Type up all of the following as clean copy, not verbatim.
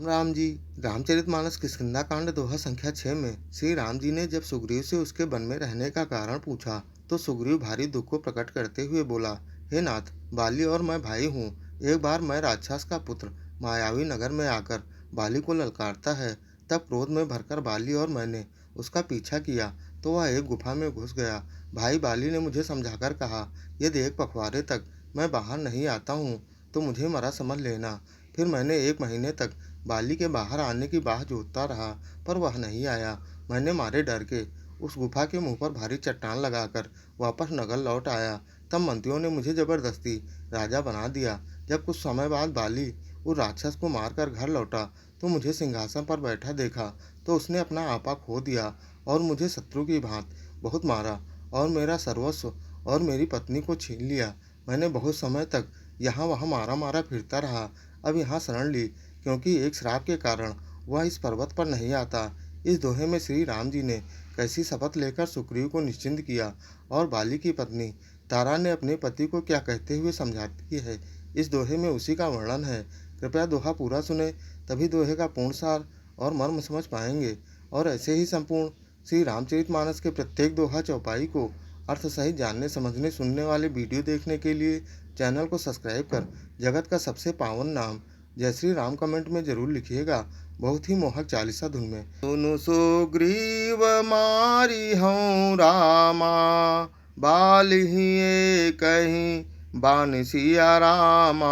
राम जी। रामचरितमानस किष्किंधा कांड दोहा संख्या 6 में श्री राम जी ने जब सुग्रीव से उसके वन में रहने का कारण पूछा तो सुग्रीव भारी दुख को प्रकट करते हुए बोला, हे नाथ, बाली और मैं भाई हूँ। एक बार मैं राक्षस का पुत्र मायावी नगर में आकर बाली को ललकारता है। तब क्रोध में भरकर बाली और मैंने उसका पीछा किया तो वह एक गुफा में घुस गया। भाई बाली ने मुझे समझाकर कहा, यदि एक पखवाड़े तक मैं बाहर नहीं आता हूँ तो मुझे मरा समझ लेना। फिर मैंने 1 महीने तक बाली के बाहर आने की बाह जोतता रहा, पर वह नहीं आया। मैंने मारे डर के उस गुफा के मुंह पर भारी चट्टान लगाकर वापस नगर लौट आया। तब मंत्रियों ने मुझे जबरदस्ती राजा बना दिया। जब कुछ समय बाद बाली उस राक्षस को मारकर घर लौटा तो मुझे सिंहासन पर बैठा देखा तो उसने अपना आपा खो दिया और मुझे शत्रु की भांति बहुत मारा और मेरा सर्वस्व और मेरी पत्नी को छीन लिया। मैंने बहुत समय तक यहाँ वहाँ मारा मारा फिरता रहा। अब यहाँ शरण ली, क्योंकि एक श्राप के कारण वह इस पर्वत पर नहीं आता। इस दोहे में श्री राम जी ने कैसी शपथ लेकर सुग्रीव को निश्चिंत किया और बाली की पत्नी तारा ने अपने पति को क्या कहते हुए समझाती है, इस दोहे में उसी का वर्णन है। कृपया दोहा पूरा सुने, तभी दोहे का पूर्ण सार और मर्म समझ पाएंगे। और ऐसे ही संपूर्ण श्री रामचरितमानस के प्रत्येक दोहा चौपाई को अर्थ सहित जानने समझने सुनने वाले वीडियो देखने के लिए चैनल को सब्सक्राइब कर जगत का सबसे पावन नाम जय श्री राम कमेंट में जरूर लिखिएगा, बहुत ही मोहक चालीसा धुन में। सुनु सुग्रीव मारी हूँ रामा, बालिहिए कहीं बान सिया रामा।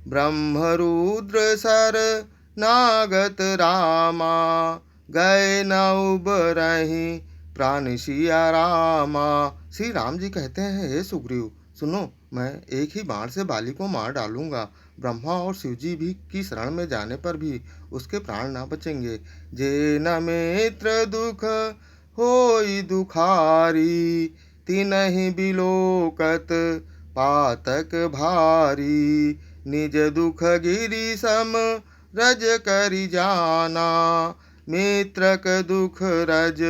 ब्रह्म रुद्र सर नागत रामा, गए न उबरहीं प्राण सिया रामा। श्री राम जी कहते हैं, हे सुग्रीव सुनो, मैं एक ही बाण से बाली को मार डालूंगा। ब्रह्मा और शिवजी भी की शरण में जाने पर भी उसके प्राण ना बचेंगे। जे न मित्र दुख होई दुखारी, तिनहि बिलोकत पातक भारी। निज दुख गिरि सम रज करि जाना, मित्रक दुख रज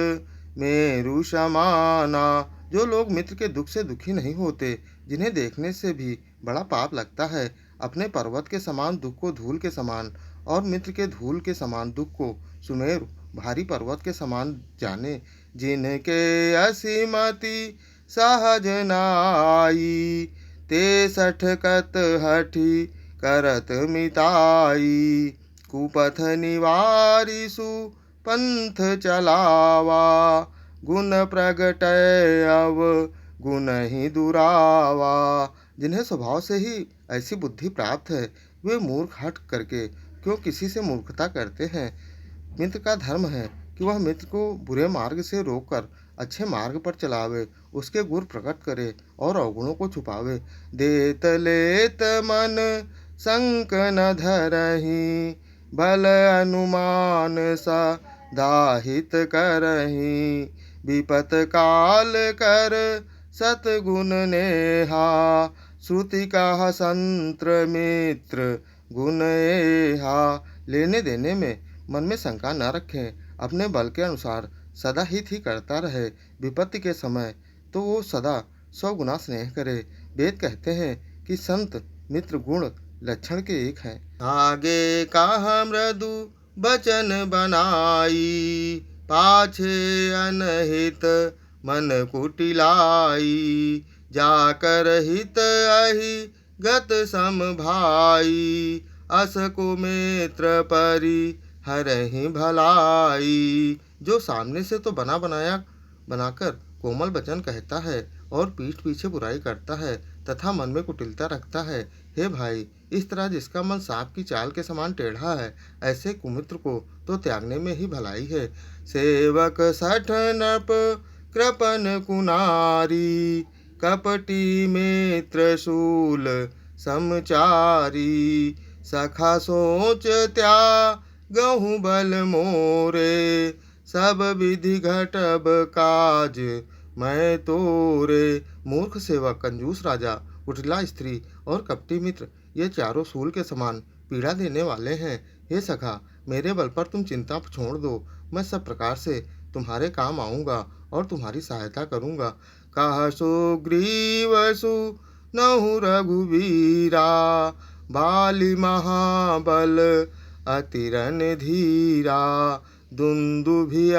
मेरु समाना। जो लोग मित्र के दुख से दुखी नहीं होते, जिन्हें देखने से भी बड़ा पाप लगता है, अपने पर्वत के समान दुख को धूल के समान और मित्र के धूल के समान दुख को सुमेरु भारी पर्वत के समान जाने। जिनके असीमति सहज नाई, ते सठकत हठी करत मिताई। कुपथ निवारिसु पंथ चलावा, गुण प्रगटय अव गुण ही दुरावा। जिन्हें स्वभाव से ही ऐसी बुद्धि प्राप्त है, वे मूर्ख हट करके क्यों किसी से मूर्खता करते हैं। मित्र का धर्म है कि वह मित्र को बुरे मार्ग से रोककर अच्छे मार्ग पर चलावे, उसके गुण प्रकट करे और अवगुणों को छुपावे। देत लेत मन संक न धरही, बल अनुमान सा दाहित करही। विपत काल कर सतगुण नेहा, श्रुति कहा संत्र मित्र गुण एहा। लेने देने में मन में शंका न रखें, अपने बल के अनुसार सदा हित ही करता रहे। विपत्ति के समय तो वो सदा 100 गुना स्नेह करे। वेद कहते हैं कि संत मित्र गुण लक्षण के एक हैं। आगे कहा मृदु बचन बनाई, पाछे अनहित मन कुटिलाई। जाकर हित अहि गत सम भाई, अस को मित्र परि हरहि भलाई। जो सामने से तो बना बनाया बनाकर कोमल वचन कहता है और पीठ पीछे बुराई करता है तथा मन में कुटिलता रखता है, हे भाई, इस तरह जिसका मन सांप की चाल के समान टेढ़ा है, ऐसे कुमित्र को तो त्यागने में ही भलाई है। सेवक सठ नप कृपन कुनारी, कपटी मित्र शूल समचारी। सखा सोच त्यागहु बल मोरे, सब विधि घटब काज मैं तोरे। मूर्ख सेवक, कंजूस राजा, कुटिला स्त्री और कपटी मित्र, ये चारों सूल के समान पीड़ा देने वाले हैं। हे सखा, मेरे बल पर तुम चिंता छोड़ दो, मैं सब प्रकार से तुम्हारे काम आऊँगा और तुम्हारी सहायता करूँगा। कह सुग्रीव सुनहुँ रघुवीरा, बाली महाबल अतिरन धीरा। दुन्दुभिस्थिताल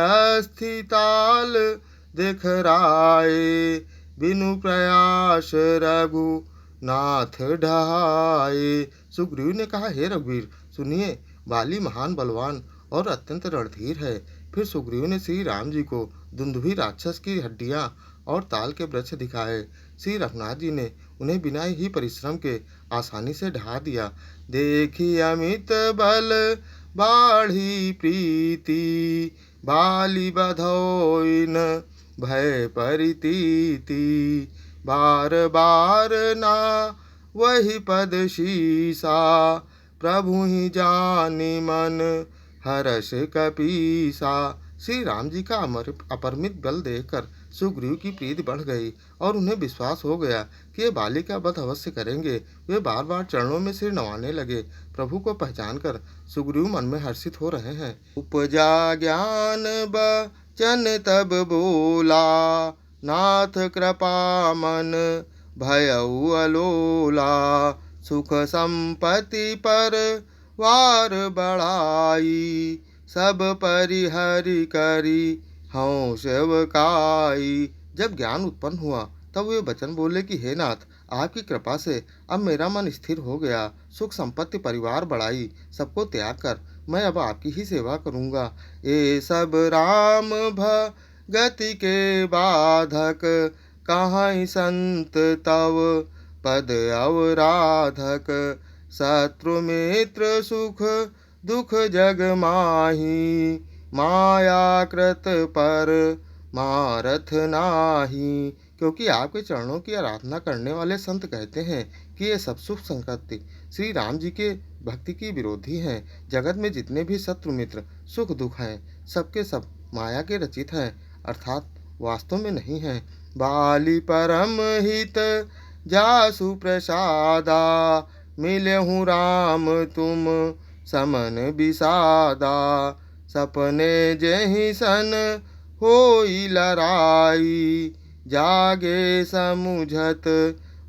दिखराए, बिनु प्रयास रघुनाथ ढहाए। सुग्रीव ने कहा, हे रघुवीर सुनिए, बाली महान बलवान और अत्यंत रणधीर है। फिर सुग्रीव ने श्री राम जी को दुंदुभि राक्षस की हड्डियां और ताल के वृक्ष दिखाए। श्री रघुनाथ जी ने उन्हें बिना ही परिश्रम के आसानी से ढहा दिया। देखी अमित बल बाढ़ी प्रीति, बाली बधोइन भय परितीति। बार बार ना वही पद शीसा, प्रभु ही जानी मन हर्ष कपीसा। श्री राम जी का अपरिमित बल देखकर सुग्रीव की प्रीति बढ़ गई और उन्हें विश्वास हो गया कि ये बाली का वध अवश्य करेंगे। वे बार बार चरणों में सिर नवाने लगे। प्रभु को पहचानकर सुग्रीव मन में हर्षित हो रहे हैं। उपजा ज्ञान बचन तब बोला, नाथ कृपा मन भयउ अलोला। सुख संपत्ति पर वार बढ़ाई, सब परिहरि करी हूँ सेवकाई। जब ज्ञान उत्पन्न हुआ तब वे वचन बोले कि हे नाथ, आपकी कृपा से अब मेरा मन स्थिर हो गया। सुख संपत्ति परिवार बढ़ाई, सबको त्याग कर मैं अब आपकी ही सेवा करूँगा। ये सब राम भगति के बाधक, कहाँ संत तव पद अवराधक। शत्रु मित्र सुख दुख जग माही, माया कृत पर मारथ नाही। क्योंकि आपके चरणों की आराधना करने वाले संत कहते हैं कि ये सब सुख संपत्ति श्री राम जी के भक्ति की विरोधी हैं। जगत में जितने भी शत्रु मित्र सुख दुख हैं, सबके सब माया के रचित हैं, अर्थात वास्तव में नहीं हैं। बाली परम हित जासु प्रसादा, मिले हूँ राम तुम समन विषादा। सपने जहि सन होई लराई, जागे समुझत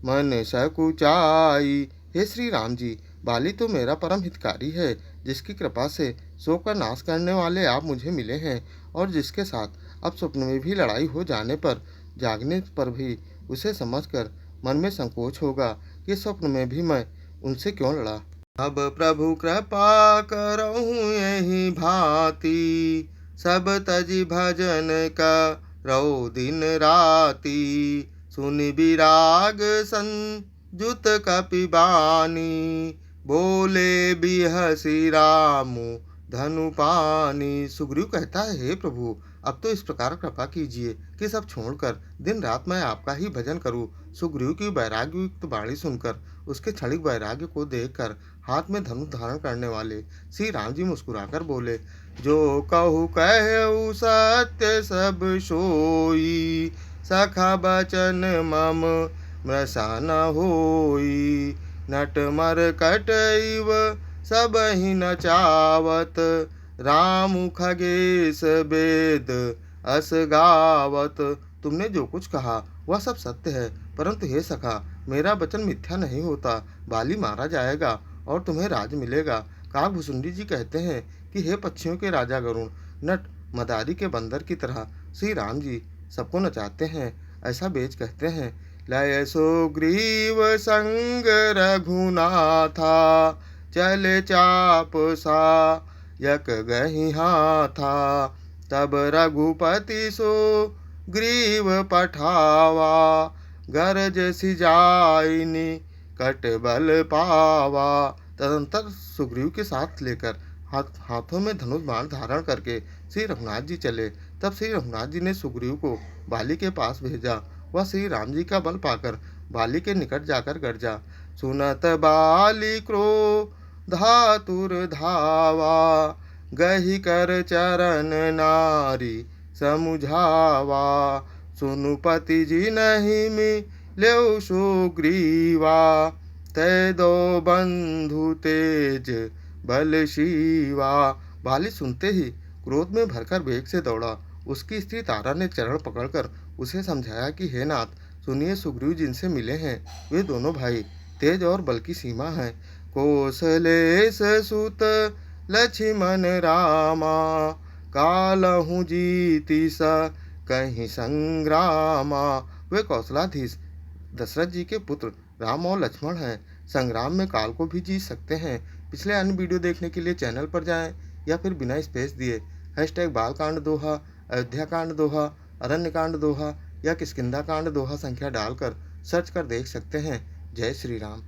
मन सकुचाई। हे श्री राम जी, बाली तो मेरा परम हितकारी है, जिसकी कृपा से शोक का नाश करने वाले आप मुझे मिले हैं, और जिसके साथ अब स्वप्न में भी लड़ाई हो जाने पर जागने पर भी उसे समझकर मन में संकोच होगा कि स्वप्न में भी मैं उनसे क्यों लड़ा। अब प्रभु कृपा करहूँ यही भांति, सब तजी भजन करो दिन राति। सुनि विराग संजुत कपिबानी, बोले बिहसी रामु धनु पानी। सुग्रीव कहता है, हे प्रभु, अब तो इस प्रकार कृपा कीजिए कि सब छोड़कर दिन रात मैं आपका ही भजन करूं। सुग्रीव की वैराग्ययुक्त वाणी सुनकर, उसके क्षणिक वैराग्य को देखकर हाथ में धनुष धारण करने वाले श्री राम जी मुस्कुराकर बोले, जो कहु कहु सत्य सब सोई, सखा बचन मम मृषा न होई। नट मर कटैव सब ही नचावत, राम खगेश वेद अस गावत। तुमने जो कुछ कहा वह सब सत्य है, परंतु हे सखा, मेरा वचन मिथ्या नहीं होता। बाली मारा जाएगा और तुम्हें राज मिलेगा। काकभुसुंडी जी कहते हैं कि हे पक्षियों के राजा गरुण, नट मदारी के बंदर की तरह श्री राम जी सबको नचाते हैं। ऐसा बेच कहते हैं, लय सुग्रीव संग रघुनाथा, चले चाप सा यक गहि हाथा। तब रघुपति सो ग्रीव पठावा, गरज सिजाइनी कट बल पावा। तदंतर सुग्रीव के साथ लेकर हाथों में धनुष बाण धारण करके श्री रघुनाथ जी चले। तब श्री रघुनाथ जी ने सुग्रीव को बाली के पास भेजा। वह श्री राम जी का बल पाकर बाली के निकट जाकर गरजा, सुनत बाली क्रोधातुर धावा, गहि कर चरण नारी समुझावा। सुनु पति जी नहीं मिलेउ सुग्रीवा, तै दो बंधु तेज बल शिवा। बाली सुनते ही क्रोध में भरकर वेग से दौड़ा। उसकी स्त्री तारा ने चरण पकड़कर उसे समझाया कि हे नाथ, सुनिए, सुग्रीव जिनसे मिले हैं वे दोनों भाई तेज और बल की सीमा हैं। कौशलेश सुत लक्ष्मण रामा, कालहु जीति स कहीं संग्रामा। वे कौशलाधीश दशरथ जी के पुत्र राम और लक्ष्मण हैं। संग्राम में काल को भी जीत सकते हैं। पिछले अन्य वीडियो देखने के लिए चैनल पर जाएं या फिर बिना स्पेस दिए #बालकांड दोहा, अयोध्या कांड दोहा, अरण्य कांड दोहा या किष्किंधा कांड दोहा संख्या डालकर सर्च कर देख सकते हैं। जय श्री राम।